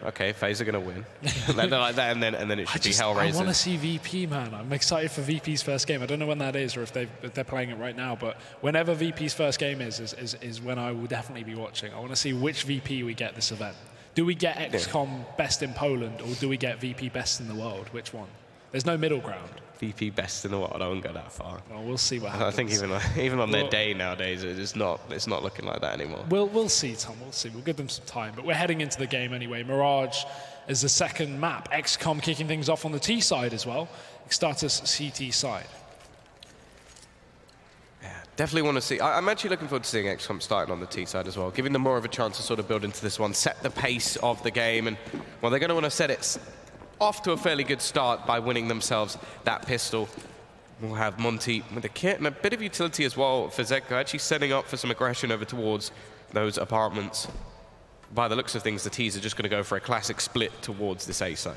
okay, FaZe are going to win. Like that, and then it should be Hellraiser. I want to see VP, man. I'm excited for VP's first game. I don't know when that is or if they're playing it right now, but whenever VP's first game is when I will definitely be watching. I want to see which VP we get this event. Do we get x-kom best in Poland, or do we get VP best in the world? Which one? There's no middle ground. VP best in the world. I won't go that far. Well, we'll see what happens. I think even on their day nowadays, it's not looking like that anymore. We'll see, Tom. We'll see. We'll give them some time. But we're heading into the game anyway. Mirage is the second map. x-kom kicking things off on the T side as well. eXtatus CT side. Yeah, definitely want to see. I'm actually looking forward to seeing x-kom starting on the T side as well, giving them more of a chance to sort of build into this one, set the pace of the game, and well, they're going to want to set it off to a fairly good start by winning themselves that pistol. We'll have Monty with a kit and a bit of utility as well for Zeko, actually setting up for some aggression over towards those apartments. By the looks of things, the T's are just going to go for a classic split towards this A site.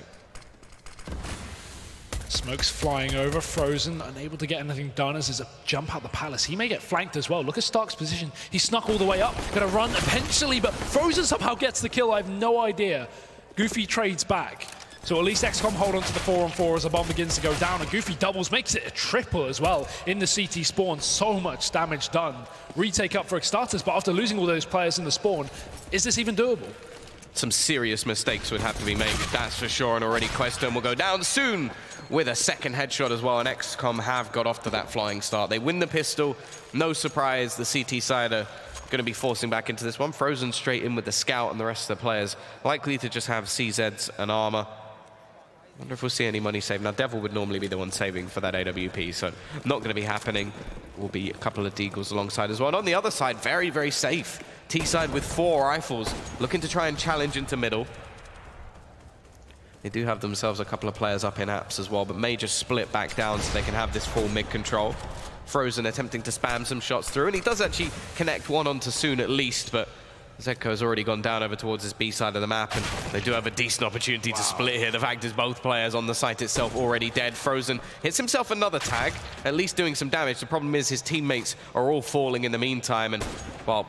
Smoke's flying over, Frozen, unable to get anything done as there's a jump out the palace. He may get flanked as well. Look at Stark's position. He snuck all the way up, gonna run eventually, but Frozen somehow gets the kill. I have no idea. Goofy trades back. So at least x-kom hold on to the 4-on-4 as the bomb begins to go down, and Goofy doubles, makes it a triple as well in the CT spawn. So much damage done. Retake up for eXtatus, but after losing all those players in the spawn, is this even doable? Some serious mistakes would have to be made, that's for sure, and already Queston will go down soon with a second headshot as well, and x-kom have got off to that flying start. They win the pistol, no surprise, the CT side are going to be forcing back into this one. Frozen straight in with the scout, and the rest of the players likely to just have CZs and armor. I wonder if we'll see any money saved. Now, Devil would normally be the one saving for that AWP, so not going to be happening. Will be a couple of deagles alongside as well. And on the other side, very, very safe. T-side with 4 rifles, looking to try and challenge into middle. They do have themselves a couple of players up in apps as well, but may just split back down so they can have this full mid control. Frozen attempting to spam some shots through, and he does actually connect one onto Soon at least, but Zeko's already gone down over towards this B side of the map, and they do have a decent opportunity to split here. The fact is both players on the site itself already dead. Frozen hits himself another tag, at least doing some damage. The problem is his teammates are all falling in the meantime, and, well,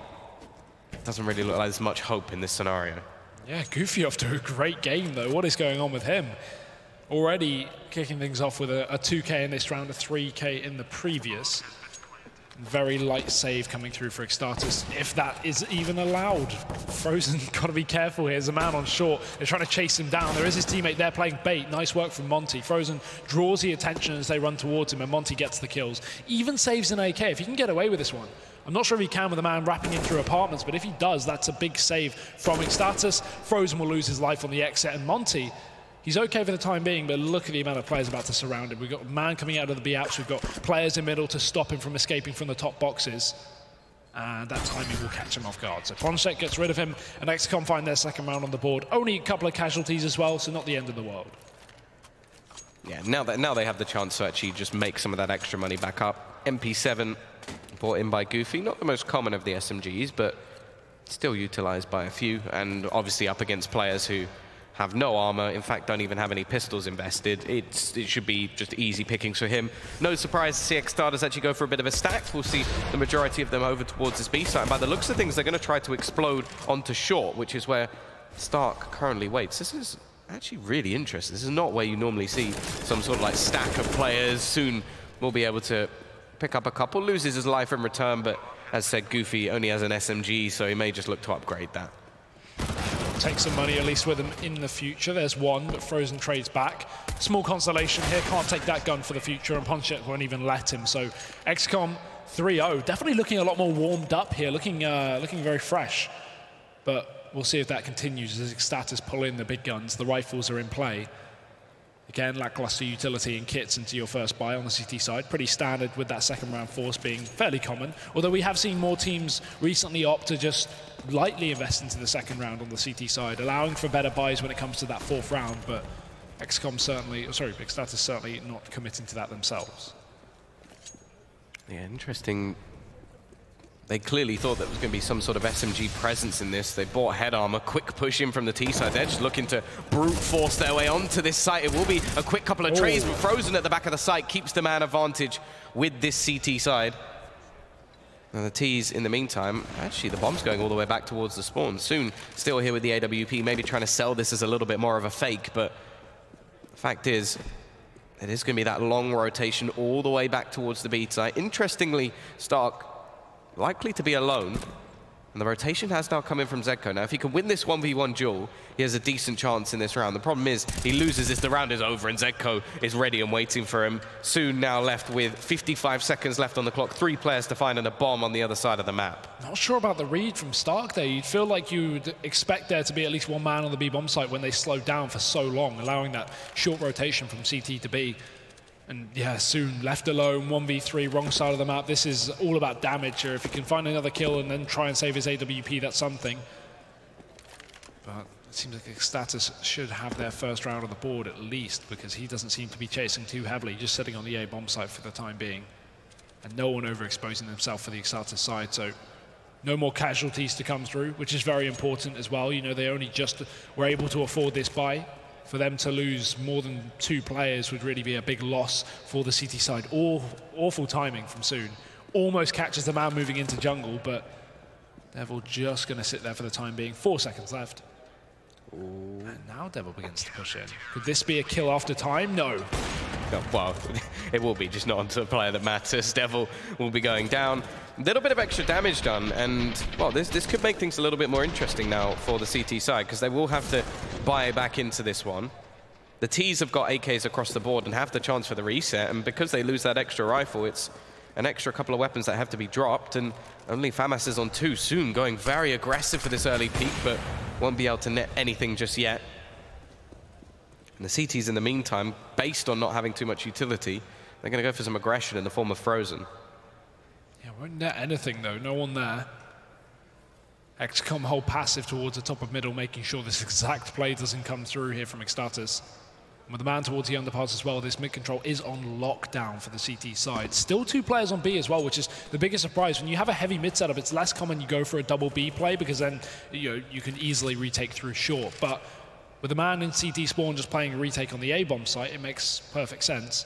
it doesn't really look like there's much hope in this scenario. Yeah, Goofy off to a great game, though. What is going on with him? Already kicking things off with a 2K in this round, a 3K in the previous. Very light save coming through for eXtatus, if that is even allowed. Frozen got to be careful here. There's a man on short. They're trying to chase him down. There is his teammate there playing bait. Nice work from Monty. Frozen draws the attention as they run towards him, and Monty gets the kills. Even saves an AK. If he can get away with this one. I'm not sure if he can with a man wrapping in through apartments, but if he does, that's a big save from eXtatus. Frozen will lose his life on the exit, and Monty, he's okay for the time being, but look at the amount of players about to surround him. We've got a man coming out of the B apps. We've got players in middle to stop him from escaping from the top boxes. And that timing will catch him off guard. So Ponchek gets rid of him, and x-kom find their second round on the board. Only a couple of casualties as well, so not the end of the world. Yeah, now they have the chance to actually just make some of that extra money back up. MP7 brought in by Goofy. Not the most common of the SMGs, but still utilized by a few, and obviously up against players who have no armor, in fact don't even have any pistols invested. It should be just easy pickings for him. No surprise to see eXtatus actually go for a bit of a stack. We'll see the majority of them over towards this B side. By the looks of things, they're going to try to explode onto short, which is where Stark currently waits. This is actually really interesting. This is not where you normally see some sort of like stack of players. Soon we'll be able to pick up a couple. Loses his life in return, but as said, Goofy only has an SMG, so he may just look to upgrade that. Take some money at least with him in the future. There's one, but Frozen trades back. Small consolation here, can't take that gun for the future, and Ponchek won't even let him. So x-kom 3-0, definitely looking a lot more warmed up here, looking very fresh. But we'll see if that continues as eXtatus pull in the big guns. The rifles are in play. Again, lackluster utility and kits into your first buy on the CT side. Pretty standard with that second round force being fairly common. Although we have seen more teams recently opt to just lightly invest into the second round on the CT side, allowing for better buys when it comes to that fourth round. But x-kom certainly, sorry, eXtatus certainly not committing to that themselves. Yeah, interesting. They clearly thought there was going to be some sort of SMG presence in this. They bought head armor, quick push in from the T side. They're just looking to brute force their way onto this site. It will be a quick couple of trades, but Frozen at the back of the site keeps the man advantage with this CT side. And the T's, in the meantime, actually the bomb's going all the way back towards the spawn. Soon, still here with the AWP, maybe trying to sell this as a little bit more of a fake, but the fact is, it is going to be that long rotation all the way back towards the B side. Interestingly, Stark likely to be alone. And the rotation has now come in from z-kom. Now, if he can win this 1v1 duel, he has a decent chance in this round. The problem is, he loses this, the round is over, and z-kom is ready and waiting for him. Soon now left with 55 seconds left on the clock, 3 players to find, and a bomb on the other side of the map. Not sure about the read from Stark there. You'd feel like you'd expect there to be at least one man on the B bomb site when they slowed down for so long, allowing that short rotation from CT to B. And yeah, soon left alone, 1v3, wrong side of the map. This is all about damage here. If he can find another kill and then try and save his AWP, that's something. But it seems like eXtatus should have their first round on the board at least, because he doesn't seem to be chasing too heavily, just sitting on the A bomb site for the time being. And no one overexposing themselves for the eXtatus side, so no more casualties to come through, which is very important as well. You know, they only just were able to afford this buy. For them to lose more than 2 players would really be a big loss for the CT side. Awful timing from Soon. Almost catches the man moving into jungle, but Devil just going to sit there for the time being. 4 seconds left. Ooh. And now Devil begins to push in. Could this be a kill after time? No. No, well, it will be, just not onto a player that matters. Devil will be going down. A little bit of extra damage done, and, well, this could make things a little bit more interesting now for the CT side, because they will have to buy back into this one. The T's have got AKs across the board and have the chance for the reset, and because they lose that extra rifle, it's an extra couple of weapons that have to be dropped, and only FAMAS is on 2. Soon going very aggressive for this early peak, but won't be able to net anything just yet. And the CTs, in the meantime, based on not having too much utility, they're going to go for some aggression in the form of Frozen. Yeah, won't net anything, though. No one there. x-kom hold passive towards the top of middle, making sure this exact play doesn't come through here from eXtatus. And with the man towards the underpass as well, this mid control is on lockdown for the CT side. Still 2 players on B as well, which is the biggest surprise. When you have a heavy mid setup, it's less common you go for a double B play, because then you can easily retake through short. But with the man in CT spawn just playing a retake on the A bomb site, it makes perfect sense.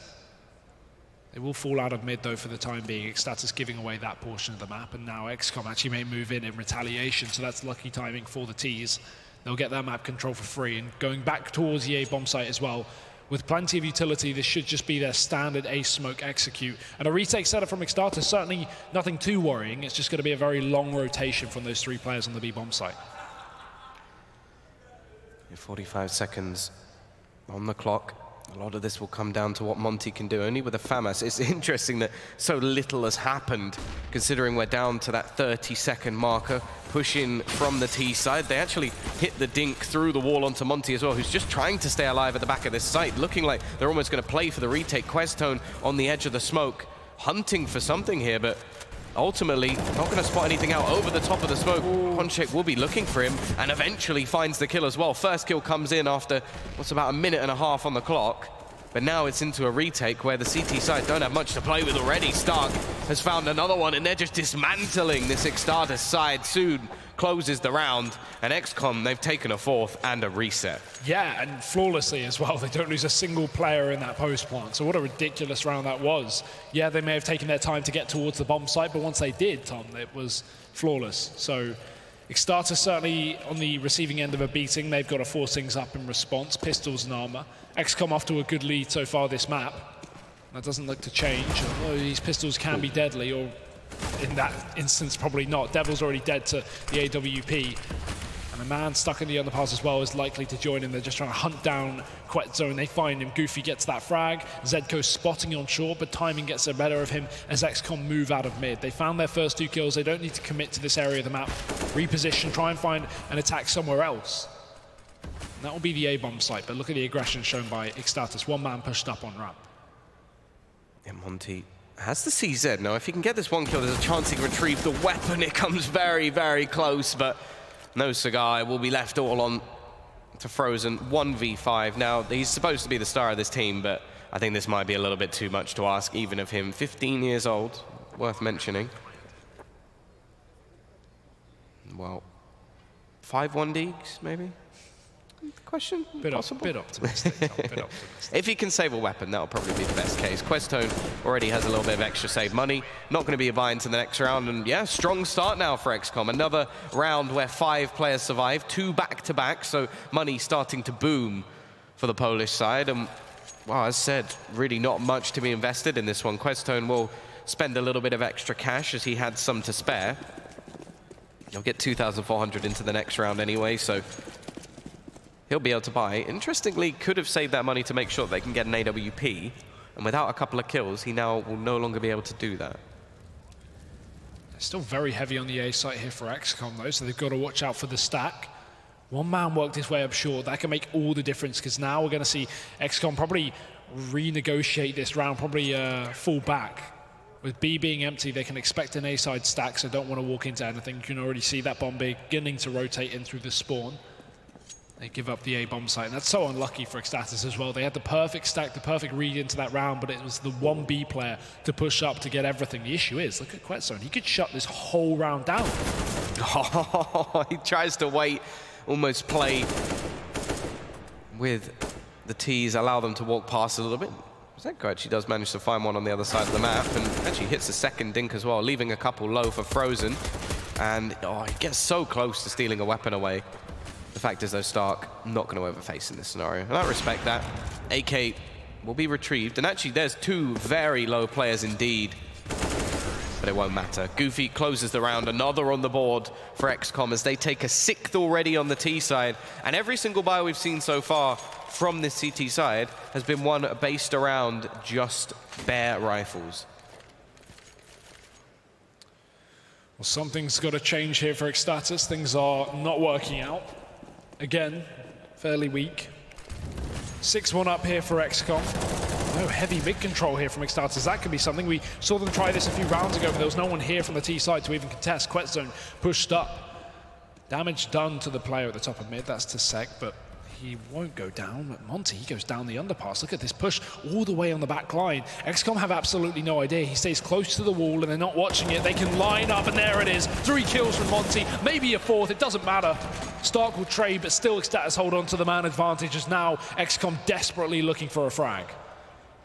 They will fall out of mid, though, for the time being. eXtatus giving away that portion of the map, and now x-kom actually may move in retaliation, so that's lucky timing for the T's. They'll get that map control for free, and going back towards the A bomb site as well. With plenty of utility, this should just be their standard ace smoke execute. And a retake setup from eXtatus, certainly nothing too worrying. It's just going to be a very long rotation from those 3 players on the B bomb site. 45 seconds on the clock. A lot of this will come down to what Monty can do, only with a FAMAS. It's interesting that so little has happened, considering we're down to that 30-second marker. Push in from the T side. They actually hit the dink through the wall onto Monty as well, who's just trying to stay alive at the back of this site, looking like they're almost going to play for the retake. Questone on the edge of the smoke, hunting for something here, but ultimately not going to spot anything out over the top of the smoke. Ponchek will be looking for him and eventually finds the kill as well. First kill comes in after what's about a minute and a half on the clock, but now it's into a retake where the CT side don't have much to play with already. Stark has found another one, and they're just dismantling this eXtatus side. Soon closes the round, and x-kom, they've taken a 4th and a reset. Yeah, and flawlessly as well. They don't lose a single player in that post plant. So what a ridiculous round that was. Yeah, they may have taken their time to get towards the bomb site, but once they did, Tom, it was flawless. So eXtatus certainly on the receiving end of a beating. They've got to force things up in response. Pistols and armor. x-kom off to a good lead so far this map. That doesn't look to change. Although these pistols can be deadly, or in that instance, probably not. Devil's already dead to the AWP. And a man stuck in the underpass as well is likely to join in. They're just trying to hunt down Quetzone. They find him. Goofy gets that frag. z-kom spotting on short, but timing gets the better of him as x-kom move out of mid. They found their first 2 kills. They don't need to commit to this area of the map. Reposition, try and find an attack somewhere else. And that will be the A-bomb site, but look at the aggression shown by eXtatus. 1 man pushed up on ramp. Yeah, Monty has the CZ. Now, if he can get this 1 kill, there's a chance he can retrieve the weapon. It comes very, very close, but no cigar. Will be left all on to Frozen. 1v5. Now, he's supposed to be the star of this team, but I think this might be a little bit too much to ask, even of him. 15 years old, worth mentioning. Well, 5 1Ds, maybe? Question? Bit optimistic, Tom, bit optimistic. If he can save a weapon, that'll probably be the best case. Questone already has a little bit of extra save money. Not going to be a buy into the next round. And yeah, strong start now for x-kom. Another round where 5 players survive, 2 back-to-back. So money starting to boom for the Polish side. And well, as said, really not much to be invested in this one. Questone will spend a little bit of extra cash as he had some to spare. He'll get 2,400 into the next round anyway, so he'll be able to buy. Interestingly, could have saved that money to make sure they can get an AWP, and without a couple of kills, he now will no longer be able to do that. Still very heavy on the A site here for x-kom though, so they've got to watch out for the stack. One man worked his way up short. That can make all the difference, because now we're going to see x-kom probably renegotiate this round, probably fall back. With B being empty, they can expect an A-side stack, so don't want to walk into anything. You can already see that bomb beginning to rotate in through the spawn. They give up the A-bomb site, and that's so unlucky for eXtatus as well. They had the perfect stack, the perfect read into that round, but it was the one B player to push up to get everything. The issue is, look at Quetzone. He could shut this whole round down. Oh, he tries to wait, almost play with the T's, allow them to walk past a little bit. x-kom actually does manage to find one on the other side of the map, and actually hits the second dink as well, leaving a couple low for Frozen. And oh, he gets so close to stealing a weapon away. The fact is, though, Stark not going to overface in this scenario. And I respect that. AK will be retrieved, and actually there's 2 very low players indeed. But it won't matter. Goofy closes the round, another on the board for x-kom as they take a 6th already on the T side. And every single buy we've seen so far from this CT side has been one based around just bare rifles. Well, something's got to change here for eXtatus. Things are not working out. Again, fairly weak. 6-1 up here for x-kom. No heavy mid-control here from eXtatus. That could be something. We saw them try this a few rounds ago, but there was no one here from the T side to even contest. Quetzone pushed up. Damage done to the player at the top of mid. That's to Sek, but he won't go down. Monty, he goes down the underpass. Look at this push all the way on the back line. x-kom have absolutely no idea. He stays close to the wall and they're not watching it. They can line up, and there it is. 3 kills from Monty, maybe a 4th, it doesn't matter. Stark will trade, but still eXtatus hold on to the man advantage as now x-kom desperately looking for a frag.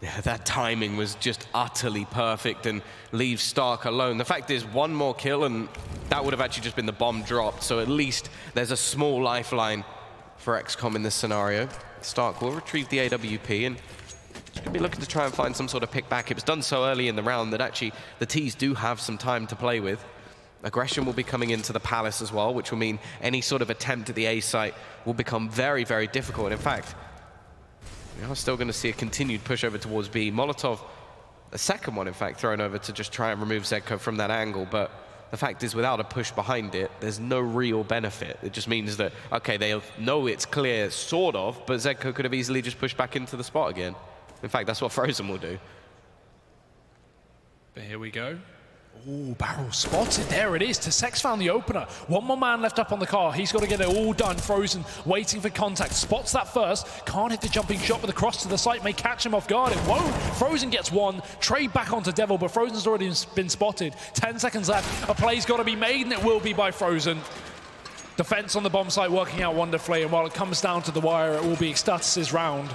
Yeah, that timing was just utterly perfect and leaves Stark alone. The fact is, 1 more kill and that would have actually just been the bomb dropped, so at least there's a small lifeline for x-kom in this scenario. Stark will retrieve the AWP and should be looking to try and find some sort of pick back. It was done so early in the round that actually the T's do have some time to play with. Aggression will be coming into the Palace as well, which will mean any sort of attempt at the A site will become very, very difficult. In fact, we are still going to see a continued push over towards B. Molotov, a second one, in fact, thrown over to just try and remove x-kom from that angle, but the fact is, without a push behind it, there's no real benefit. It just means that, okay, they know it's clear, sort of, but x-kom could have easily just pushed back into the spot again. In fact, that's what Frozen will do. But here we go. Oh, barrel spotted. There it is. Sek's found the opener. 1 more man left up on the car. He's got to get it all done. Frozen waiting for contact. Spots that first. Can't hit the jumping shot, but the cross to the site may catch him off guard. It won't. Frozen gets 1. Trade back onto Devil, but Frozen's already been spotted. 10 seconds left. A play's got to be made, and it will be by Frozen. Defense on the bomb site working out wonderfully, and while it comes down to the wire, it will be eXtatus' round.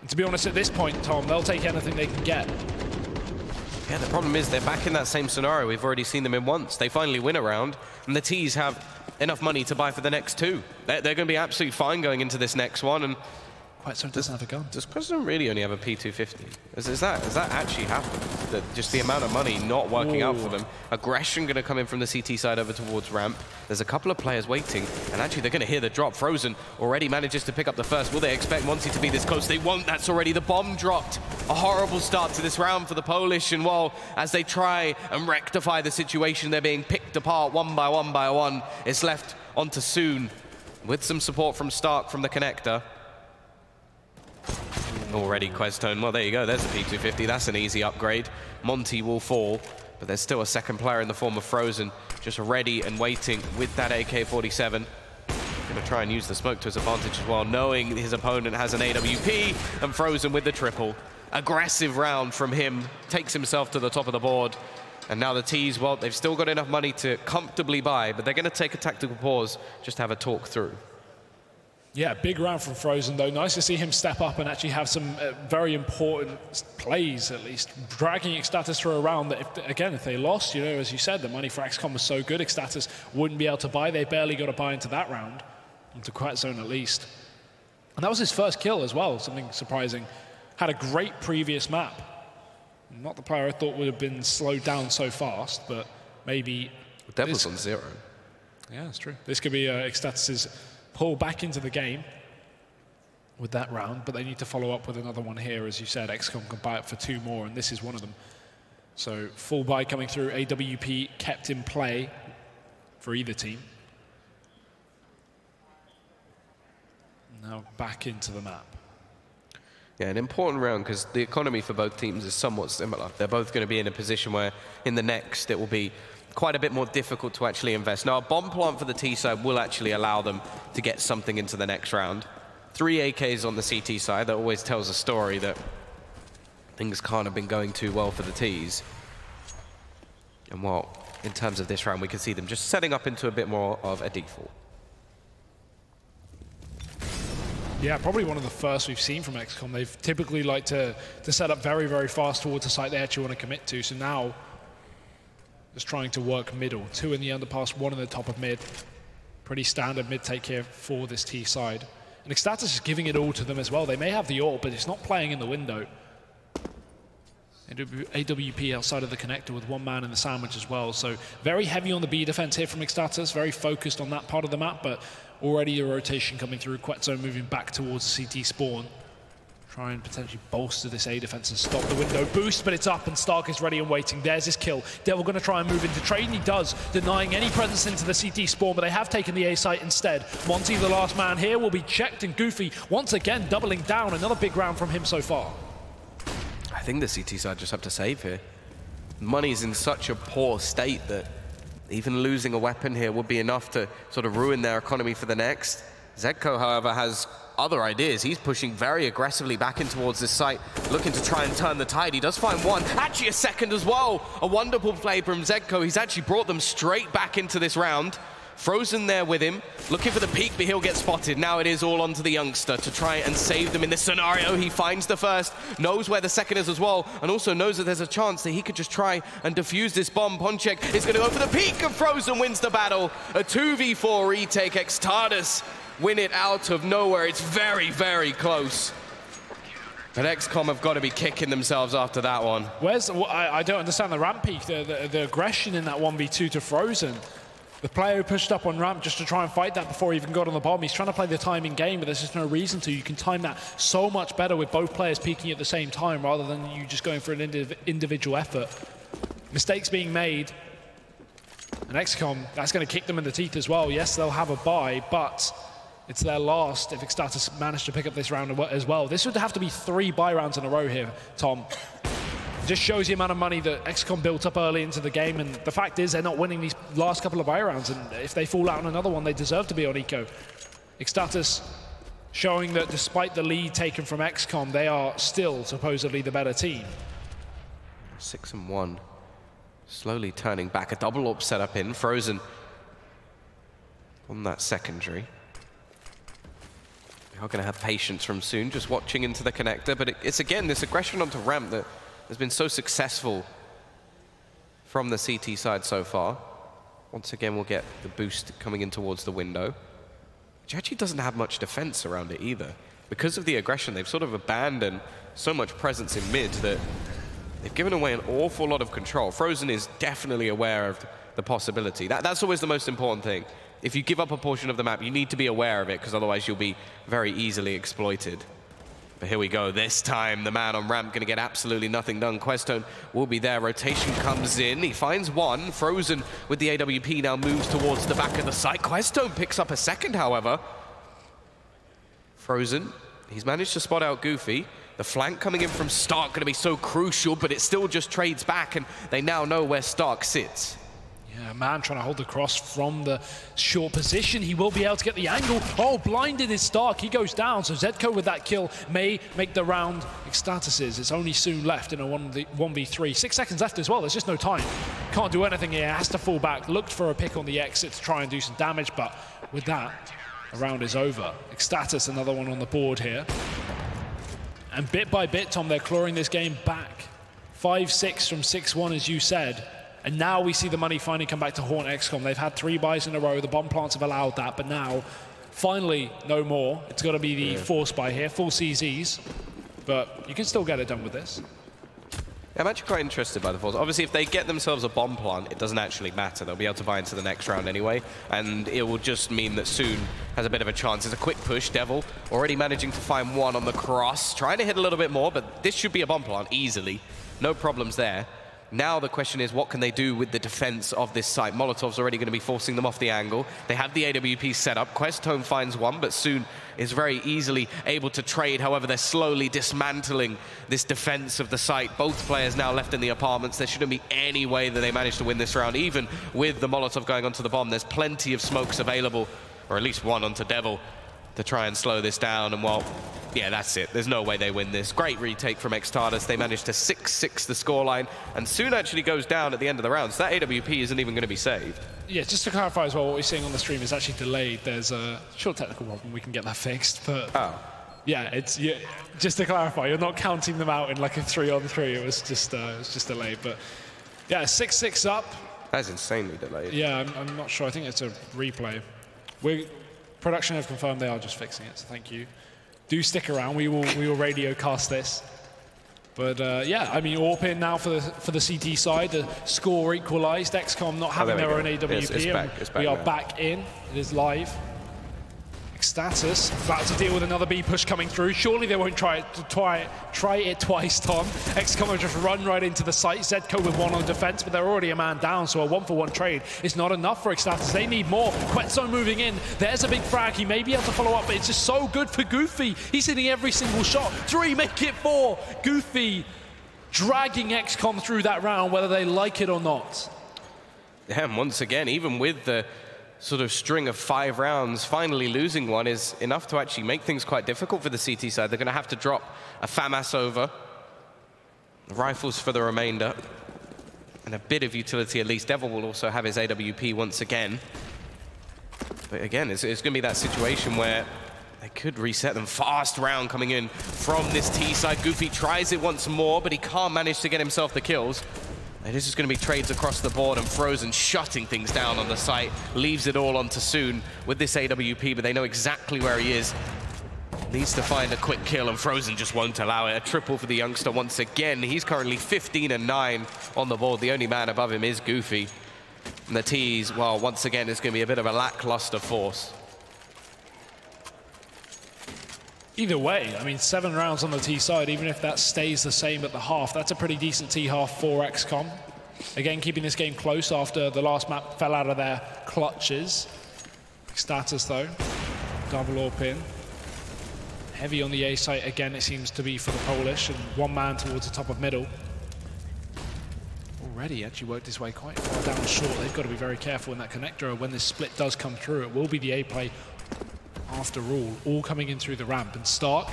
And to be honest, at this point, Tom, they'll take anything they can get. Yeah, the problem is they're back in that same scenario. We've already seen them in once. They finally win a round, and the T's have enough money to buy for the next 2. They're going to be absolutely fine going into this next one. And Quetzone doesn't have a gun. Does Quetzone really only have a P250? Has that actually happened? That just the amount of money not working out for them. Aggression going to come in from the CT side over towards ramp. There's a couple of players waiting, and actually they're going to hear the drop. Frozen already manages to pick up the first. Will they expect Monty to be this close? They won't. That's already the bomb dropped. A horrible start to this round for the Polish, and while as they try and rectify the situation, they're being picked apart one by one. It's left onto Soon with some support from Stark from the connector. Already Questone, well there you go, there's a P250, that's an easy upgrade. Monty will fall, but there's still a second player in the form of Frozen, just ready and waiting with that AK-47. Gonna try and use the smoke to his advantage as well, knowing his opponent has an AWP, and Frozen with the triple. Aggressive round from him, takes himself to the top of the board. And now the T's, well, they've still got enough money to comfortably buy, but they're gonna take a tactical pause, just to have a talk through. Yeah, big round from Frozen, though. Nice to see him step up and actually have some very important plays, at least. Dragging eXtatus through a round that, if they lost, you know, as you said, the money for x-kom was so good, eXtatus wouldn't be able to buy. They barely got a buy into that round, into Quet Zone at least. And that was his first kill as well, something surprising. Had a great previous map. Not the player I thought would have been slowed down so fast, but maybe... Dev was on 0. Yeah, that's true. This could be eXtatus's pull back into the game with that round, but they need to follow up with another one here. As you said, x-kom can buy it for 2 more, and this is one of them. So full buy coming through, AWP kept in play for either team. Now back into the map. Yeah, an important round because the economy for both teams is somewhat similar. They're both going to be in a position where in the next it will be quite a bit more difficult to actually invest. Now, a bomb plant for the T side will actually allow them to get something into the next round. 3 AKs on the CT side, that always tells a story that things can't have been going too well for the Ts. And well, in terms of this round, we can see them just setting up into a bit more of a default. Yeah, probably one of the first we've seen from x-kom. They've typically liked to set up very, very fast towards a site they actually want to commit to. So now, just trying to work middle. 2 in the underpass, 1 in the top of mid. Pretty standard mid take here for this T side. And eXtatus is giving it all to them as well. They may have the ult, but it's not playing in the window. AWP outside of the connector with 1 man in the sandwich as well. So very heavy on the B defense here from eXtatus, very focused on that part of the map, but already a rotation coming through. Quet Zone moving back towards the CT spawn. Try and potentially bolster this A defense and stop the window boost, but it's up and Stark is ready and waiting. There's his kill. Devil going to try and move into trade, and he does, denying any presence into the CT spawn, but they have taken the A site instead. Monty, the last man here, will be checked, and Goofy once again doubling down. Another big round from him so far. I think the CT side just have to save here. Money's in such a poor state that even losing a weapon here would be enough to sort of ruin their economy for the next. z-ko, however, has other ideas. He's pushing very aggressively back in towards this site, looking to try and turn the tide. He does find 1, actually a second as well. A wonderful play from z-ko. He's actually brought them straight back into this round. Frozen there with him, looking for the peak, but he'll get spotted. Now it is all onto the youngster to try and save them in this scenario. He finds the first, knows where the second is as well, and also knows that there's a chance that he could just try and defuse this bomb. Ponchek is going to go for the peak, and Frozen wins the battle. A 2v4 retake. eXtatus win it out of nowhere. It's very, very close. But x-kom have got to be kicking themselves after that one. I don't understand the ramp peak, the aggression in that 1v2 to Frozen. The player who pushed up on ramp just to try and fight that before he even got on the bomb, he's trying to play the timing game, but there's just no reason to. You can time that so much better with both players peaking at the same time rather than you just going for an individual effort. Mistakes being made. And x-kom, that's going to kick them in the teeth as well. Yes, they'll have a bye, but it's their last if eXtatus managed to pick up this round as well. This would have to be 3 buy rounds in a row here, Tom. Just shows the amount of money that x-kom built up early into the game, and the fact is they're not winning these last couple of buy rounds, and if they fall out on another one, they deserve to be on eco. eXtatus showing that despite the lead taken from x-kom, they are still supposedly the better team. 6 and 1. Slowly turning back. A double AWP set up in. Frozen on that secondary. They are going to have patience from soon, just watching into the connector, but it's again this aggression onto ramp that has been so successful from the CT side so far. Once again, we'll get the boost coming in towards the window, which actually doesn't have much defense around it either. Because of the aggression, they've sort of abandoned so much presence in mid that they've given away an awful lot of control. Frozen is definitely aware of the possibility. That's always the most important thing. If you give up a portion of the map, you need to be aware of it, because otherwise you'll be very easily exploited. But here we go. This time, the man on ramp going to get absolutely nothing done. Questone will be there. Rotation comes in. He finds 1. Frozen with the AWP now moves towards the back of the site. Questone picks up a second, however. Frozen, he's managed to spot out Goofy. The flank coming in from Stark going to be so crucial, but it still just trades back, and they now know where Stark sits. Yeah, man trying to hold the cross from the short position. He will be able to get the angle. Oh, blinded is Stark. He goes down. So z-ko with that kill may make the round eXtatus's. It's only soon left in a 1v3. 6 seconds left as well. There's just no time. Can't do anything here. Has to fall back. Looked for a pick on the exit to try and do some damage, but with that, a round is over. eXtatus, another one on the board here. And bit by bit, Tom, they're clawing this game back. 5-6 from 6-1, as you said. And now we see the money finally come back to haunt x-kom. They've had 3 buys in a row. The bomb plants have allowed that, but now, finally, no more. It's got to be the force buy here, full CZs. But you can still get it done with this. I'm actually quite interested by the force. Obviously, if they get themselves a bomb plant, it doesn't actually matter. They'll be able to buy into the next round anyway, and it will just mean that Soon has a bit of a chance. It's a quick push. Devil already managing to find one on the cross, trying to hit a little bit more, but this should be a bomb plant easily. No problems there. Now the question is, what can they do with the defense of this site? Molotov's already going to be forcing them off the angle. They have the AWP set up. Questone finds one, but Soon is very easily able to trade. However, they're slowly dismantling this defense of the site. Both players now left in the apartments. There shouldn't be any way that they manage to win this round. Even with the Molotov going onto the bomb, there's plenty of smokes available, or at least one onto Devil, to try and slow this down. And well, yeah, that's it. There's no way they win this. Great retake from eXtatus. They managed to 6-6 the scoreline, and Soon actually goes down at the end of the round, so that AWP isn't even going to be saved. Yeah, just to clarify as well, what we're seeing on the stream is actually delayed. There's a short technical problem. We can get that fixed, but yeah, it's just to clarify, you're not counting them out in like a 3-on-3. It was just delayed, but yeah, 6-6 up. That's insanely delayed. Yeah, I'm not sure. I think it's a replay. Production have confirmed they are just fixing it, so thank you. Do stick around. We will radio cast this. But yeah, I mean, AWP in now for the CT side. The score equalized. x-kom not having their own AWP. It's back we are now. back in. It is live. eXtatus about to deal with another B push coming through. Surely they won't try it twice, Tom. x-kom have just run right into the site. Zedco with one on defense, but they're already a man down, so a 1-for-1 trade is not enough for eXtatus. They need more. Quetzone moving in. There's a big frag. He may be able to follow up, but it's just so good for Goofy. He's hitting every single shot. 3, make it 4. Goofy dragging x-kom through that round, whether they like it or not. Yeah, and once again, even with the sort of string of 5 rounds, finally losing one is enough to actually make things quite difficult for the CT side. They're going to have to drop a FAMAS over, rifles for the remainder, and a bit of utility at least. Devil will also have his AWP once again. But again, it's going to be that situation where they could reset them. Fast round coming in from this T side. Goofy tries it once more, but he can't manage to get himself the kills. And this is going to be trades across the board, and Frozen shutting things down on the site. Leaves it all onto Soon with this AWP, but they know exactly where he is. Needs to find a quick kill, and Frozen just won't allow it. A triple for the youngster once again. He's currently 15-9 on the board. The only man above him is Goofy. And the T's, well, once again, it's going to be a bit of a lackluster force. Either way, I mean, 7 rounds on the T side, even if that stays the same at the half, that's a pretty decent T half for x-kom. Again, keeping this game close after the last map fell out of their clutches. eXtatus, though, double AWP in. Heavy on the A site again, it seems to be for the Polish, and 1 man towards the top of middle. Already actually worked his way quite far down short. They've got to be very careful in that connector. When this split does come through, it will be the A play after all coming in through the ramp. And Stark,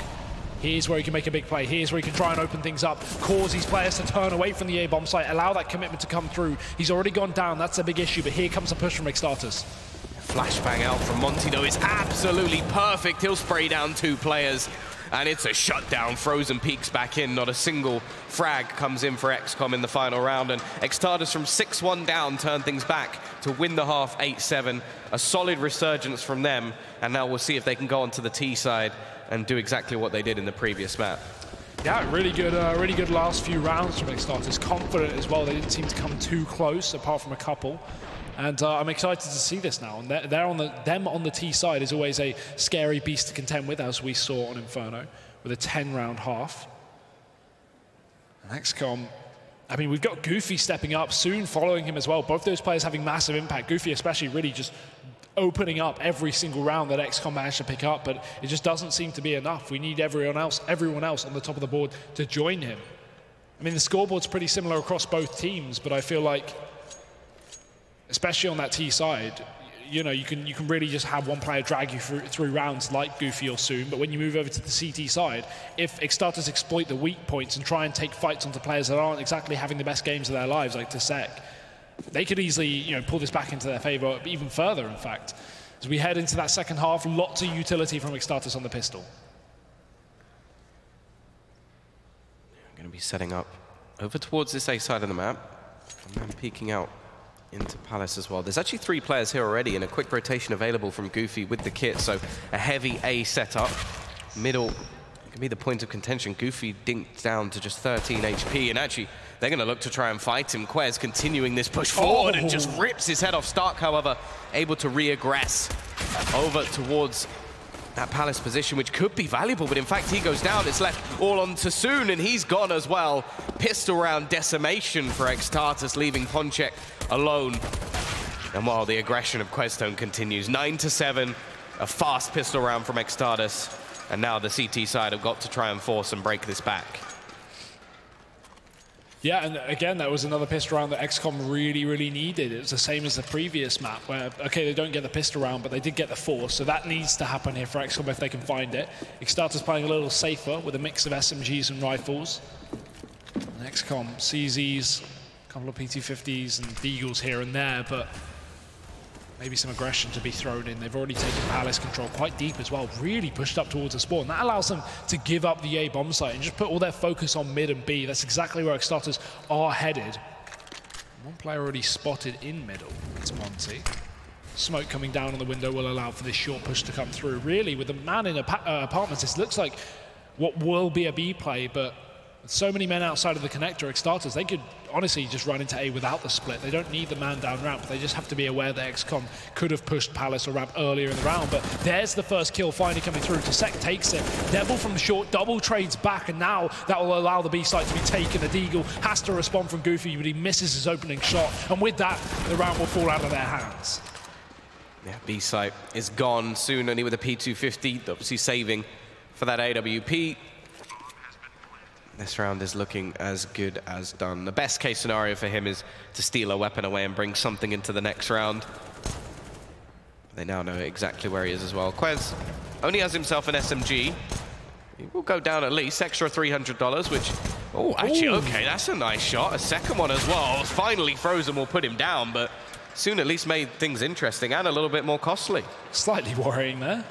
here's where he can make a big play. Here's where he can try and open things up, cause these players to turn away from the A-bomb site, allow that commitment to come through. He's already gone down, that's a big issue, but here comes a push from eXtatus. Flashbang out from Monty, though, is absolutely perfect. He'll spray down 2 players, and it's a shutdown. Frozen peeks back in. Not a single frag comes in for x-kom in the final round, and eXtatus from 6-1 down turned things back to win the half 8-7. A solid resurgence from them, and now we'll see if they can go onto the T side and do exactly what they did in the previous map. Yeah, really good last few rounds from eXtatus. Confident as well. They didn't seem to come too close, apart from a couple. And I'm excited to see this now. And them on the T side is always a scary beast to contend with, as we saw on Inferno, with a 10-round half. And x-kom, I mean, we've got Goofy stepping up, Soon following him as well. Both those players having massive impact. Goofy especially really just opening up every single round that x-kom managed to pick up, but it just doesn't seem to be enough. We need everyone else on the top of the board to join him. I mean, the scoreboard's pretty similar across both teams, but I feel like, especially on that T side, you know, you can really just have one player drag you through rounds like Goofy or Soon, but when you move over to the CT side, if eXtatus exploit the weak points and try and take fights onto players that aren't exactly having the best games of their lives, like Tsek, they could easily, you know, pull this back into their favor even further, in fact. As we head into that second half, lots of utility from eXtatus on the pistol. I'm going to be setting up over towards this A side of the map, and then peeking out into Palace as well. There's actually 3 players here already, and a quick rotation available from Goofy with the kit, so a heavy A setup. Middle can be the point of contention. Goofy dinked down to just 13 HP, and actually they're going to look to try and fight him. Quez continuing this push forward and just rips his head off. Stark, however, able to re-aggress over towards that Palace position, which could be valuable, but in fact he goes down. It's left all on to Soon, and he's gone as well. Pistol round decimation for eXtatus, leaving Ponchek alone. And while the aggression of Questone continues, 9-7, a fast pistol round from eXtatus, and now the CT side have got to try and force and break this back. Yeah, and again, that was another pistol round that x-kom really, really needed. It was the same as the previous map, where, okay, they don't get the pistol round, but they did get the force, so that needs to happen here for x-kom if they can find it. eXtatus playing a little safer with a mix of SMGs and rifles. And x-kom, CZs, a couple of PT-50s and Deagles here and there, but maybe some aggression to be thrown in. They've already taken Palace control quite deep as well, really pushed up towards the spawn. That allows them to give up the A bomb site and just put all their focus on mid and B. That's exactly where eXtatus are headed. One player already spotted in middle. It's Monty. Smoke coming down on the window will allow for this short push to come through. Really, with the man in apartments, this looks like what will be a B play, but with so many men outside of the connector, eXtatus, they could honestly just run into A without the split. They don't need the man down ramp. They just have to be aware that x-kom could have pushed Palace or ramp earlier in the round. But there's the first kill finally coming through. Tasek takes it. Devil from the short double trades back, and now that will allow the B site to be taken. The Deagle has to respond from Goofy, but he misses his opening shot. And with that, the round will fall out of their hands. Yeah, B site is gone soon, only with a P250, obviously saving for that AWP. This round is looking as good as done. The best case scenario for him is to steal a weapon away and bring something into the next round. They now know exactly where he is as well. Quez only has himself an SMG. He will go down at least, extra $300, which, oh, actually, okay, that's a nice shot. A second one as well. Finally, Frozen will put him down, but Soon at least made things interesting and a little bit more costly. Slightly worrying there.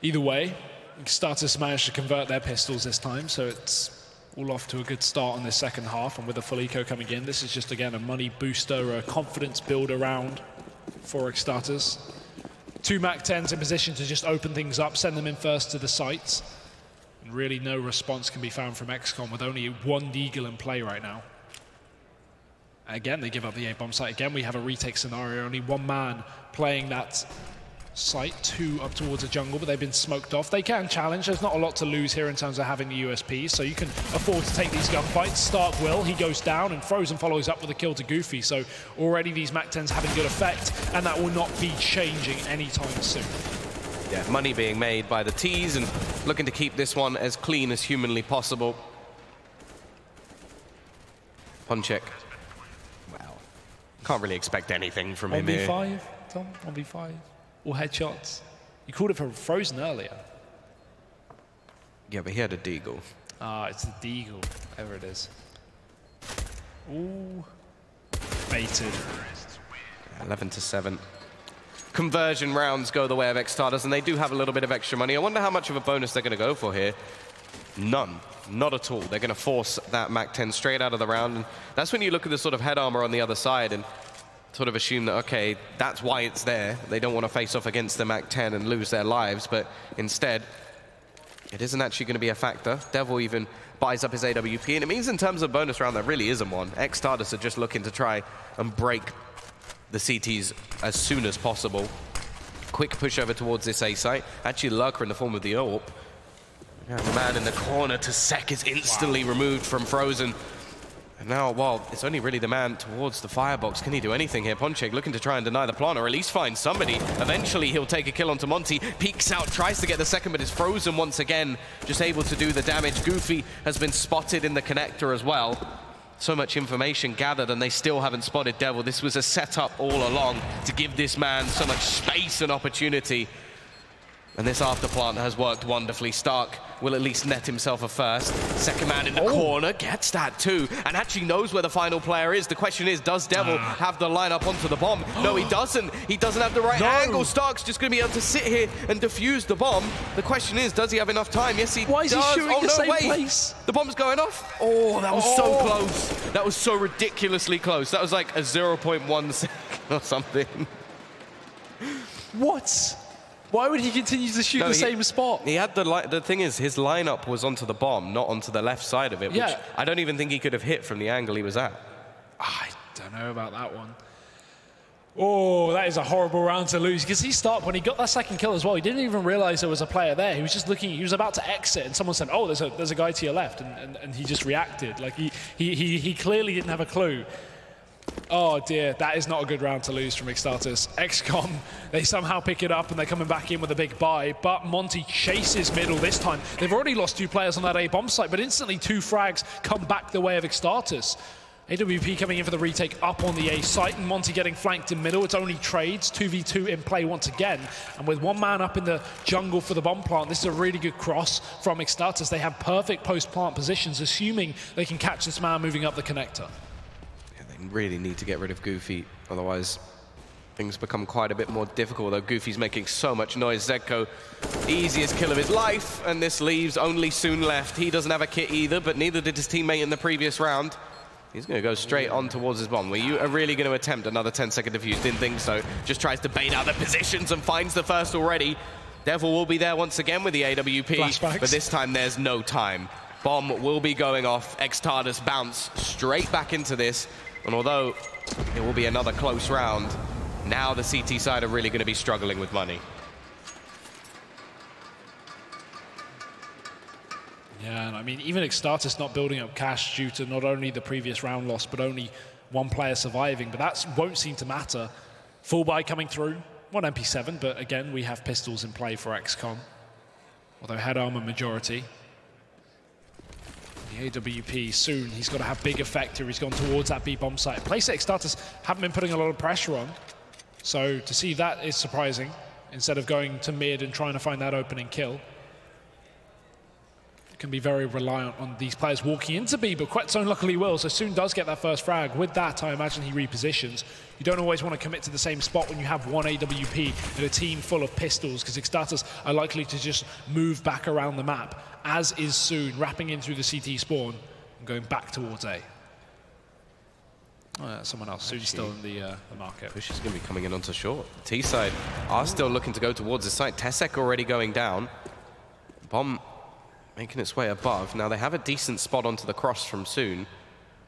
Either way, eXtatus managed to convert their pistols this time, so it's all off to a good start on this second half. And with the full eco coming in, this is just, again, a money booster, a confidence builder round for eXtatus. 2 MAC-10s in position to just open things up, send them in first to the sites. And really no response can be found from x-kom with only 1 Deagle in play right now. Again, they give up the A-bomb site. Again, we have a retake scenario. Only 1 man playing that site, 2 up towards the jungle, but they've been smoked off. They can challenge. There's not a lot to lose here in terms of having the USP, so you can afford to take these gunfights. Stark will. He goes down, and Frozen follows up with a kill to Goofy. So already these MAC-10s having good effect, and that will not be changing anytime soon. Yeah, money being made by the T's and looking to keep this one as clean as humanly possible. Ponchek. Well, can't really expect anything from him here. 1v5, Tom? 1v5? All headshots? You called it for Frozen earlier. Yeah, but he had a Deagle. Ah, it's the Deagle, whatever it is. Ooh. Baited. 11-7. Conversion rounds go the way of eXtatus, and they do have a little bit of extra money. I wonder how much of a bonus they're going to go for here. None. Not at all. They're going to force that MAC-10 straight out of the round. And that's when you look at the sort of head armor on the other side and sort of assume that, okay, that's why it's there. They don't want to face off against the MAC-10 and lose their lives, but instead, it isn't actually going to be a factor. Devil even buys up his AWP, and it means in terms of bonus round, there really isn't one. eXtatus are just looking to try and break the CTs as soon as possible. Quick push over towards this A site. Actually, Lurker in the form of the AWP. Yeah, the man in the corner, Tasek, is instantly removed from Frozen. And now, well, it's only really the man towards the firebox. Can he do anything here? Ponchek looking to try and deny the plant, or at least find somebody. Eventually, he'll take a kill onto Monty. Peeks out, tries to get the second, but is Frozen once again, just able to do the damage. Goofy has been spotted in the connector as well. So much information gathered, and they still haven't spotted Devil. This was a setup all along to give this man so much space and opportunity. And this afterplant has worked wonderfully. Stark will at least net himself a first. Second man in the corner gets that too, and actually knows where the final player is. The question is, does Devil have the lineup onto the bomb? No, he doesn't. He doesn't have the right angle. Stark's just going to be able to sit here and defuse the bomb. The question is, does he have enough time? Yes, he does. Why is he shooting the same place? The bomb's going off. Oh, that was so close. That was so ridiculously close. That was like a 0.1 second or something. What? Why would he continue to shoot the same spot? He had the thing is, his lineup was onto the bomb, not onto the left side of it, which I don't even think he could have hit from the angle he was at. I don't know about that one. Oh, that is a horrible round to lose, because he stopped when he got that second kill as well. He didn't even realize there was a player there. He was just looking, he was about to exit, and someone said, oh, there's a guy to your left, and he just reacted. Like, he clearly didn't have a clue. Oh dear, that is not a good round to lose from eXtatus. x-kom, they somehow pick it up and they're coming back in with a big buy, but Monty chases middle this time. They've already lost 2 players on that A bomb site, but instantly 2 frags come back the way of eXtatus. AWP coming in for the retake up on the A site, and Monty getting flanked in middle. It's only trades, 2v2 in play once again. And with 1 man up in the jungle for the bomb plant, this is a really good cross from eXtatus. They have perfect post-plant positions, assuming they can catch this man moving up the connector. Really need to get rid of Goofy, otherwise things become quite a bit more difficult, though Goofy's making so much noise. x-kom, easiest kill of his life, and this leaves only Soon left. He doesn't have a kit either, but neither did his teammate in the previous round. He's going to go straight on towards his bomb. Were you really going to attempt another 10-second defuse? Didn't think so. Just tries to bait out the positions and finds the first already. Devil will be there once again with the AWP, flashbacks. But this time there's no time. Bomb will be going off. eXtatus bounce straight back into this. And although it will be another close round, now the CT side are really going to be struggling with money. Yeah, and I mean, even eXtatus not building up cash due to not only the previous round loss, but only 1 player surviving. But that won't seem to matter. Full buy coming through. 1 MP7, but again, we have pistols in play for x-kom. Although head armor majority. The AWP soon, he's got to have big effect here. He's gone towards that B bomb site. A place that eXtatus haven't been putting a lot of pressure on. So to see that is surprising, instead of going to mid and trying to find that opening kill. It can be very reliant on these players walking into B, but Quetzone luckily will, so Soon does get that first frag. With that, I imagine he repositions. You don't always want to commit to the same spot when you have 1 AWP in a team full of pistols, because eXtatus are likely to just move back around the map, as is Soon, wrapping in through the CT spawn and going back towards A. Oh, someone else. Soon's still in the market. Push is going to be coming in onto short. T side are still looking to go towards the site. Tesek already going down. Bomb making its way above. Now they have a decent spot onto the cross from Soon.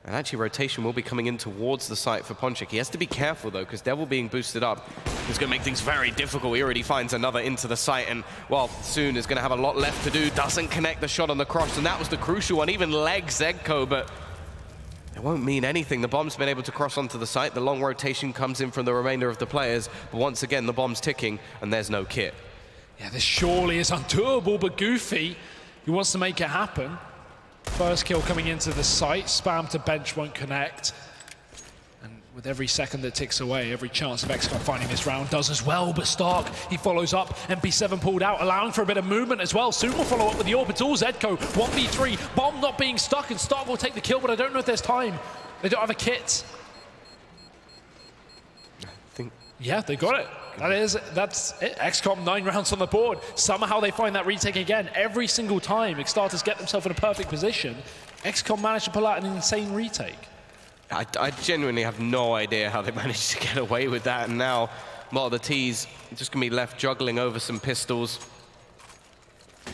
And actually rotation will be coming in towards the site for Ponchik. He has to be careful though, because Devil being boosted up is going to make things very difficult. He already finds another into the site, and well, Soon is going to have a lot left to do. Doesn't connect the shot on the cross, and that was the crucial one. Even legs x-kom, but it won't mean anything. The bomb's been able to cross onto the site. The long rotation comes in from the remainder of the players, but once again the bomb's ticking and there's no kit. Yeah, this surely is undoable, but Goofy, he wants to make it happen. First kill coming into the site, spam to bench won't connect. And with every second that ticks away, every chance of x-kom finding this round does as well, but Stark, he follows up, MP7 pulled out, allowing for a bit of movement as well. Soon will follow up with the orbitals, x-kom, 1v3, bomb not being stuck, and Stark will take the kill, but I don't know if there's time. They don't have a kit. Yeah, they got it. That's it. x-kom 9 rounds on the board. Somehow they find that retake again. Every single time eXtatus get themselves in a perfect position, x-kom managed to pull out an insane retake. I genuinely have no idea how they managed to get away with that, and now a lot of the T's just going to be left juggling over some pistols.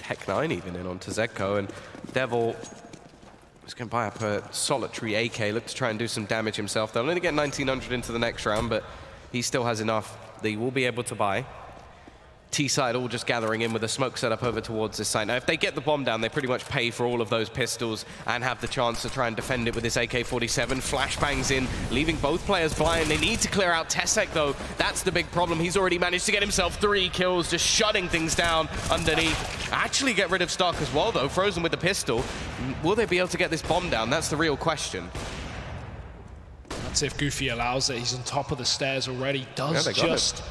Heck 9 even in onto x-kom, and Devil is going to buy up a solitary AK, look to try and do some damage himself. They'll only get 1900 into the next round, but he still has enough. They will be able to buy. T-side all just gathering in with a smoke setup over towards this side. Now, if they get the bomb down, they pretty much pay for all of those pistols and have the chance to try and defend it with this AK-47. Flashbangs in, leaving both players blind. They need to clear out Tesek, though. That's the big problem. He's already managed to get himself 3 kills, just shutting things down underneath. Actually get rid of Stark as well, though. Frozen with the pistol. Will they be able to get this bomb down? That's the real question. That's if Goofy allows it. He's on top of the stairs already. Does just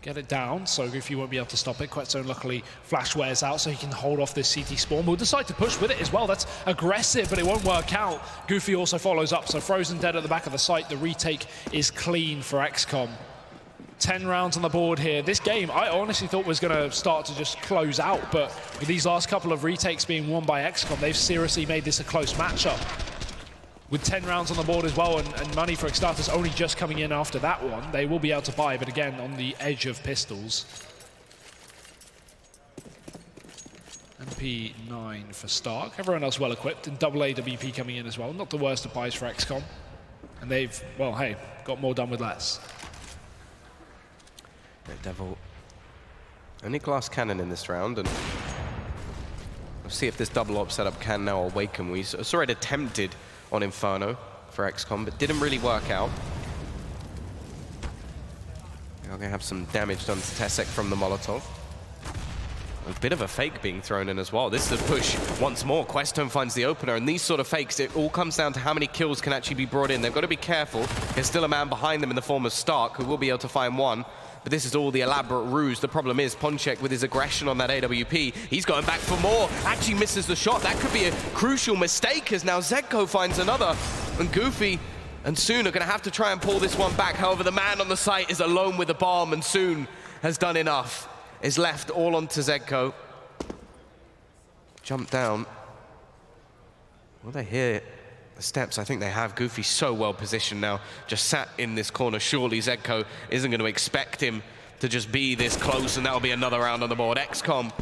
get it down, so Goofy won't be able to stop it. Quetzone luckily flash wears out, so he can hold off this CT spawn. We'll decide to push with it as well. That's aggressive, but it won't work out. Goofy also follows up, so Frozen dead at the back of the site. The retake is clean for x-kom. 10 rounds on the board here. This game, I honestly thought was going to start to just close out, but with these last couple of retakes being won by x-kom, they've seriously made this a close matchup. With 10 rounds on the board as well, and money for eXtatus only just coming in after that one, they will be able to buy, but again, on the edge of pistols. MP9 for Stark. Everyone else well equipped, and double AWP coming in as well. Not the worst of buys for x-kom. And they've, well, hey, got more done with less. Yeah, Devil. Only glass cannon in this round, and we'll see if this double op setup can now awaken. We saw it attempted on Inferno for x-kom, but didn't really work out. They're going to have some damage done to Tesek from the Molotov. A bit of a fake being thrown in as well. This is a push once more. Questone finds the opener, and these sort of fakes, it all comes down to how many kills can actually be brought in. They've got to be careful. There's still a man behind them in the form of Stark, who will be able to find one. But this is all the elaborate ruse. The problem is Ponchek, with his aggression on that AWP, he's going back for more. Actually misses the shot. That could be a crucial mistake, as now Zedko finds another. And Goofy and Soon are going to have to try and pull this one back. However, the man on the site is alone with the bomb, and Soon has done enough. Is left all onto Zedko. Jump down. Will they hear the steps? I think they have. Goofy so well positioned now, just sat in this corner. Surely Zedko isn't going to expect him to just be this close, and that'll be another round on the board. x-kom,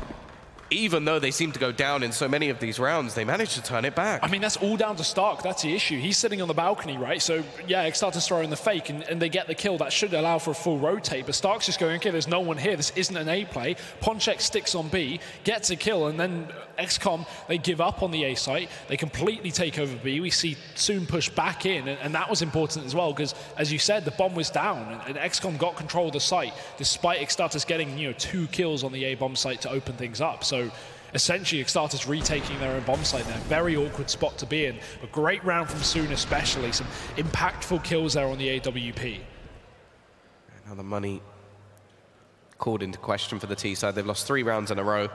even though they seem to go down in so many of these rounds, they managed to turn it back. I mean, that's all down to Stark. That's the issue. He's sitting on the balcony, right? So, yeah, eXtatus throw in the fake, and they get the kill. That should allow for a full rotate, but Stark's just going, okay, there's no one here. This isn't an A play. Ponchek sticks on B, gets a kill, and then x-kom, they give up on the A site. They completely take over B. We see Soon push back in, and that was important as well, because, as you said, the bomb was down, and x-kom got control of the site, despite eXtatus getting, 2 kills on the A bomb site to open things up. So, essentially, eXtatus retaking their own bomb site there. Very awkward spot to be in. A great round from Soon especially. Some impactful kills there on the AWP. Now the money called into question for the T side. They've lost 3 rounds in a row.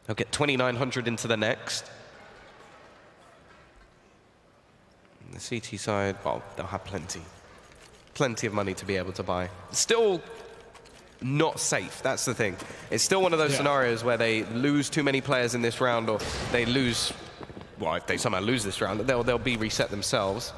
They'll get 2,900 into the next. And the CT side, well, they'll have plenty of money to be able to buy. Still not safe, that's the thing. It's still one of those scenarios where they lose too many players in this round, or they lose, well, if they somehow lose this round, they'll be reset themselves.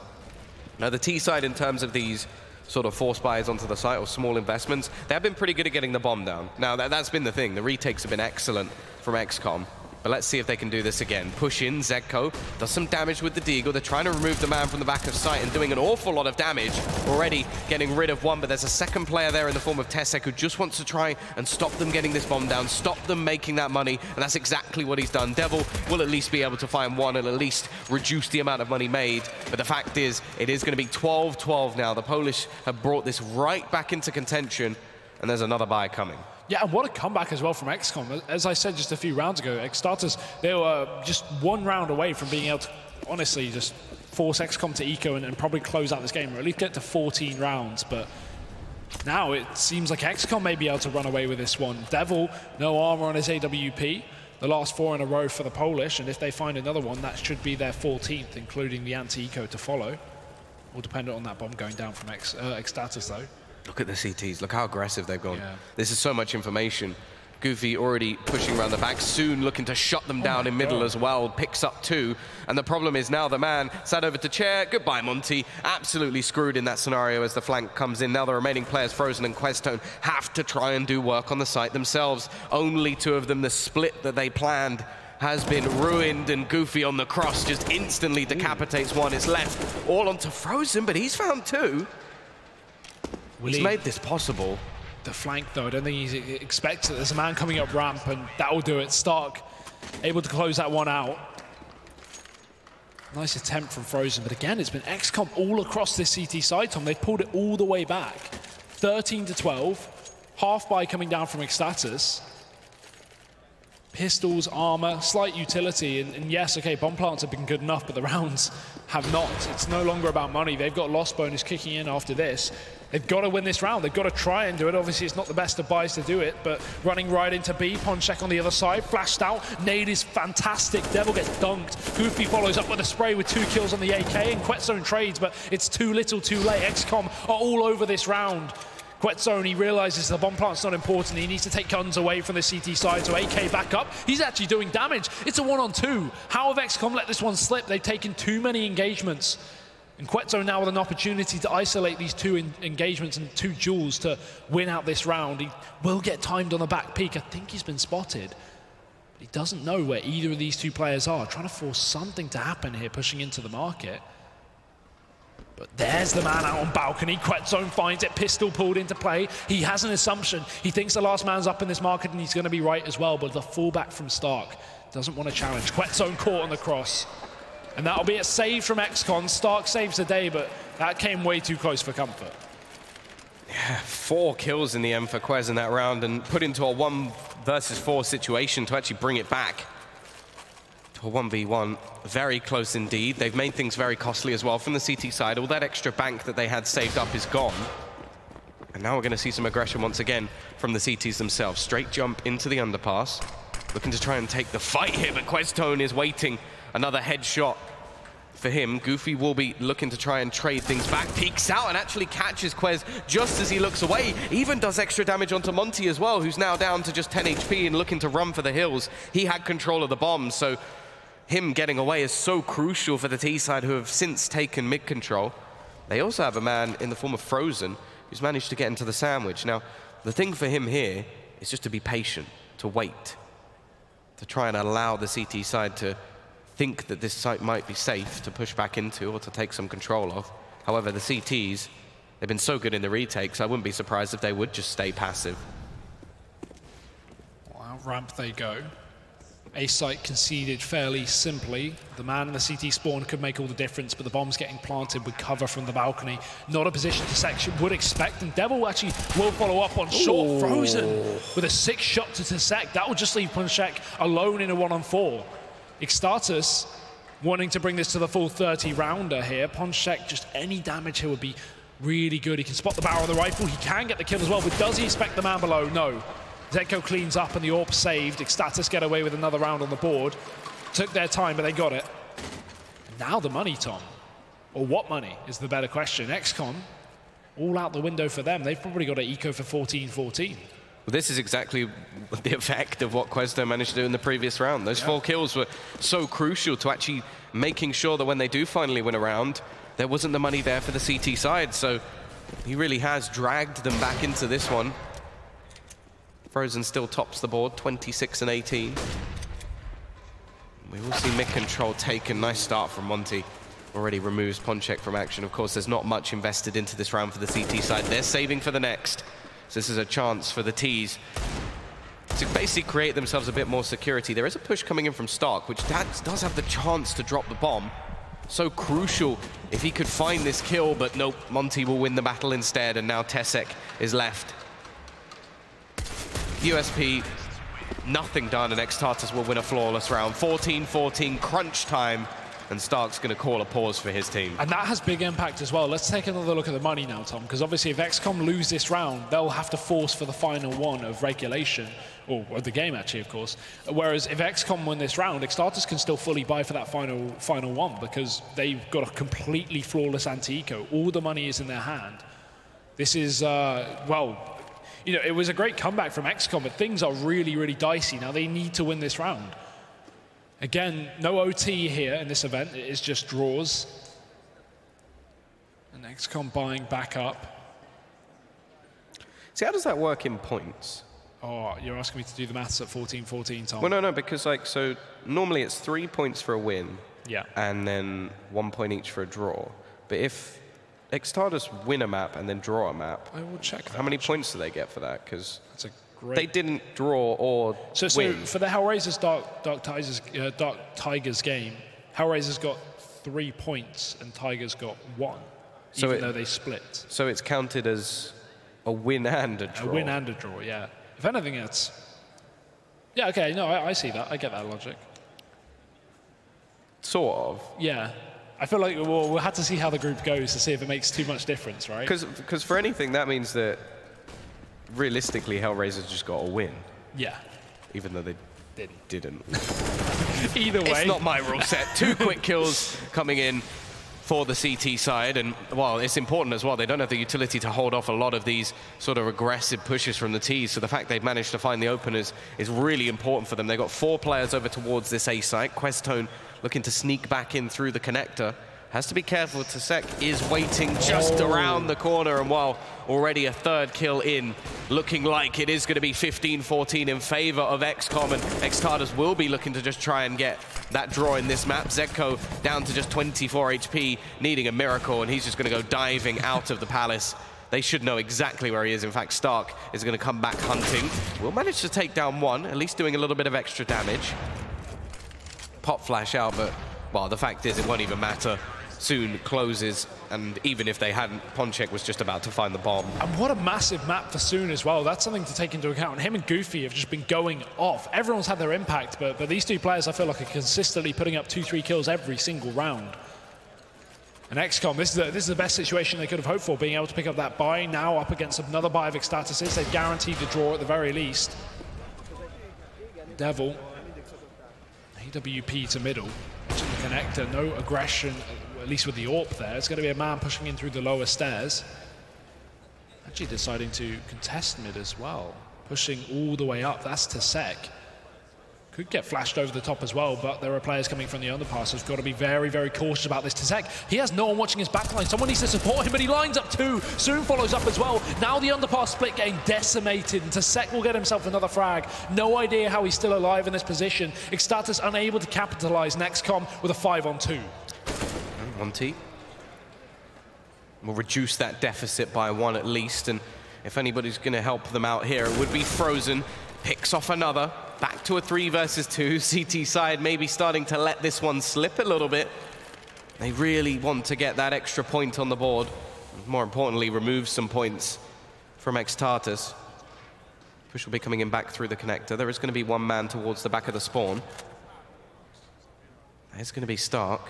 Now the T side, in terms of these sort of force buys onto the site or small investments, they've been pretty good at getting the bomb down. Now that's been the thing. The retakes have been excellent from x-kom. But let's see if they can do this again. Push in, Zedko does some damage with the Deagle. They're trying to remove the man from the back of sight and doing an awful lot of damage. Already getting rid of one, but there's a second player there in the form of Tesek, who just wants to try and stop them getting this bomb down, stop them making that money, and that's exactly what he's done. Devil will at least be able to find one and at least reduce the amount of money made. But the fact is, it is going to be 12-12 now. The Polish have brought this right back into contention, and there's another buy coming. Yeah, and what a comeback as well from x-kom. As I said just a few rounds ago, eXtatus, they were just 1 round away from being able to, honestly, just force x-kom to eco and probably close out this game, or at least get to 14 rounds. But now it seems like x-kom may be able to run away with this one. Devil, no armor on his AWP. The last 4 in a row for the Polish, and if they find another one, that should be their 14th, including the anti-eco to follow. All dependent on that bomb going down from eXtatus, though. Look at the CTs. Look how aggressive they've gone. Yeah. This is so much information. Goofy already pushing around the back. Soon looking to shut them down in middle as well. Picks up 2. And the problem is now the man sat over to chair. Goodbye, Monty. Absolutely screwed in that scenario as the flank comes in. Now the remaining players, Frozen and Questone, have to try and do work on the site themselves. Only 2 of them. The split that they planned has been ruined, and Goofy on the cross just instantly decapitates one. It's left all onto Frozen, but he's found 2. He's made this possible. The flank, though, I don't think he expects it. There's a man coming up ramp, and that will do it. Stark able to close that one out. Nice attempt from Frozen, but again, it's been x-kom all across this CT side, Tom. They've pulled it all the way back. 13-12. Half buy coming down from eXtatus. Pistols, armor, slight utility, and yes, okay, bomb plants have been good enough, but the rounds have not. It's no longer about money. They've got loss bonus kicking in after this. They've got to win this round. They've got to try and do it. Obviously, it's not the best of buys to do it, but running right into B, Ponchek on the other side, flashed out. Nade is fantastic. Devil gets dunked. Goofy follows up with a spray with 2 kills on the AK, and Quetzone trades, but it's too little, too late. x-kom are all over this round. Quetzone, he realizes the bomb plant's not important. He needs to take guns away from the CT side, so AK back up. He's actually doing damage. It's a 1-on-2. How have x-kom let this one slip? They've taken too many engagements. And Quetzone now with an opportunity to isolate these 2 engagements and 2 duels to win out this round. He will get timed on the back peak. I think he's been spotted. But he doesn't know where either of these 2 players are. Trying to force something to happen here, pushing into the market. But there's the man out on balcony. Quetzone finds it, pistol pulled into play. He has an assumption. He thinks the last man's up in this market and he's going to be right as well. But the fallback from Stark doesn't want to challenge. Quetzone caught on the cross. And that'll be a save from x-kom. Stark saves the day, but that came way too close for comfort. Yeah, 4 kills in the end for Quez in that round and put into a 1 versus 4 situation to actually bring it back to a 1v1. Very close indeed. They've made things very costly as well from the CT side. All that extra bank that they had saved up is gone. And now we're going to see some aggression once again from the CTs themselves. Straight jump into the underpass. Looking to try and take the fight here, but Quetzone is waiting. Another headshot for him. Goofy will be looking to try and trade things back. Peeks out and actually catches Quez just as he looks away. Even does extra damage onto Monty as well, who's now down to just 10 HP and looking to run for the hills. He had control of the bomb, so him getting away is so crucial for the T side, who have since taken mid control. They also have a man in the form of Frozen, who's managed to get into the sandwich. Now, the thing for him here is just to be patient, to wait, to try and allow the CT side to think that this site might be safe to push back into or to take some control of. However, the CTs, they've been so good in the retakes, I wouldn't be surprised if they would just stay passive. Well, out ramp they go. A site conceded fairly simply. The man in the CT spawn could make all the difference, but the bomb's getting planted with cover from the balcony. Not a position to section would expect, and Devil actually will follow up on short. Ooh. Frozen with a 6-shot to dissect. That will just leave Ponchek alone in a 1-on-4. eXtatus wanting to bring this to the full 30-rounder here. Ponchek, just any damage here would be really good. He can spot the barrel of the rifle. He can get the kill as well, but does he expect the man below? No. Zeko cleans up and the AWP saved. eXtatus get away with another round on the board. Took their time, but they got it. And now the money, Tom. Or what money is the better question. x-kom, all out the window for them. They've probably got an eco for 14-14. Well, this is exactly the effect of what Quetzone managed to do in the previous round. Those 4 kills were so crucial to actually making sure that when they do finally win a round, there wasn't the money there for the CT side. So he really has dragged them back into this one. Frozen still tops the board, 26 and 18. We will see mid control taken. Nice start from Monty. Already removes Ponchek from action. Of course, there's not much invested into this round for the CT side. They're saving for the next. So this is a chance for the Ts to basically create themselves a bit more security. There is a push coming in from Stark, which does have the chance to drop the bomb. So crucial if he could find this kill, but nope, Monty will win the battle instead, and now Tesek is left. USP, nothing done, and eXtatus will win a flawless round. 14-14, crunch time, and Stark's going to call a pause for his team. And that has big impact as well. Let's take another look at the money now, Tom, because obviously if x-kom lose this round, they'll have to force for the final one of regulation, or the game actually, of course. Whereas if x-kom win this round, eXtatus can still fully buy for that final one, because they've got a completely flawless anti-eco. All the money is in their hand. This is, well, you know, it was a great comeback from x-kom, but things are really, really dicey. Now they need to win this round. Again, no OT here in this event. It is just draws. And x-kom buying back up. See, how does that work in points? Oh, you're asking me to do the maths at 14-14, Tom. Well, no, because like, so normally it's 3 points for a win. Yeah. And then 1 point each for a draw. But if eXtatus win a map and then draw a map, I will check that. How many points do they get for that? Because they didn't draw or win. So for the Hellraisers Dark Tigers game, Hellraisers got 3 points and Tigers got 1, even though they split. So it's counted as a win and a draw. A win and a draw, yeah. If anything, it's... Yeah, okay, no, I see that. I get that logic. Sort of. Yeah. I feel like we'll have to see how the group goes to see if it makes too much difference, right? Because for anything, that means that realistically, Hellraiser's just got a win. Yeah. Even though they didn't. Either way. It's not my rule set. 2 quick kills coming in for the CT side, and well, it's important as well. They don't have the utility to hold off a lot of these sort of aggressive pushes from the Ts, so the fact they've managed to find the openers is really important for them. They've got 4 players over towards this A site. Questone looking to sneak back in through the connector. Has to be careful. Tsek is waiting just around the corner, and while already a 3rd kill in, looking like it is going to be 15-14 in favor of x-kom, and eXtatus will be looking to just try and get that draw in this map. Zedko down to just 24 HP, needing a miracle, and he's just going to go diving out of the palace. They should know exactly where he is. In fact, Stark is going to come back hunting. Will manage to take down 1, at least doing a little bit of extra damage. Pop flash out, but, well, the fact is it won't even matter. Soon closes, and even if they hadn't, Ponchek was just about to find the bomb. And what a massive map for Soon as well. That's something to take into account. And him and Goofy have just been going off. Everyone's had their impact, but these 2 players I feel like are consistently putting up 2-3 kills every single round. And x-kom, this is the best situation they could have hoped for, being able to pick up that buy, now up against another buy of eXtatus. They've guaranteed the draw at the very least. Devil, AWP to middle, watching the connector, no aggression, at least with the AWP there. It's going to be a man pushing in through the lower stairs. Actually deciding to contest mid as well, pushing all the way up. That's Tsek. Could get flashed over the top as well, but there are players coming from the underpass, so he's got to be very, very cautious about this. Tsek, he has no one watching his backline. Someone needs to support him, but he lines up 2. Soon follows up as well. Now the underpass split getting decimated, and Tsek will get himself another frag. No idea how he's still alive in this position. eXtatus unable to capitalize, and x-kom with a 5-on-2. 1T. We'll reduce that deficit by 1 at least, and if anybody's going to help them out here, it would be Frozen. Picks off another. Back to a 3 versus 2. CT side maybe starting to let this one slip a little bit. They really want to get that extra point on the board. More importantly, remove some points from eXtatus. Push will be coming in back through the connector. There is going to be 1 man towards the back of the spawn. There's going to be Stark.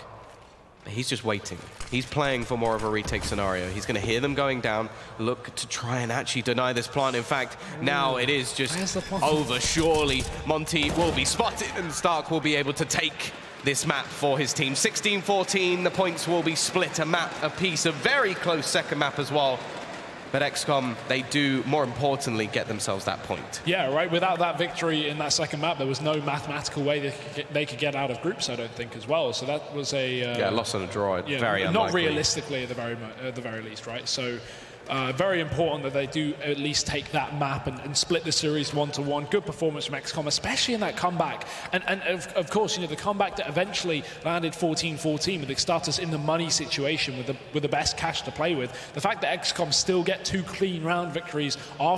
He's just waiting. He's playing for more of a retake scenario. He's going to hear them going down, look to try and actually deny this plant. In fact, now it is just over. Surely Monty will be spotted, and Stark will be able to take this map for his team. 16-14, the points will be split a map apiece. A very close second map as well. But x-kom, they do, more importantly, get themselves that point. Yeah, right. Without that victory in that second map, there was no mathematical way they could get out of groups, I don't think, as well. So that was a... yeah, loss on a draw, yeah, very not unlikely. realistically at the very least, right? So very important that they do at least take that map and split the series 1-1. Good performance from x-kom, especially in that comeback. And of course, you know, the comeback that eventually landed 14-14 with eXtatus in the money situation with the best cash to play with. The fact that x-kom still get 2 clean round victories after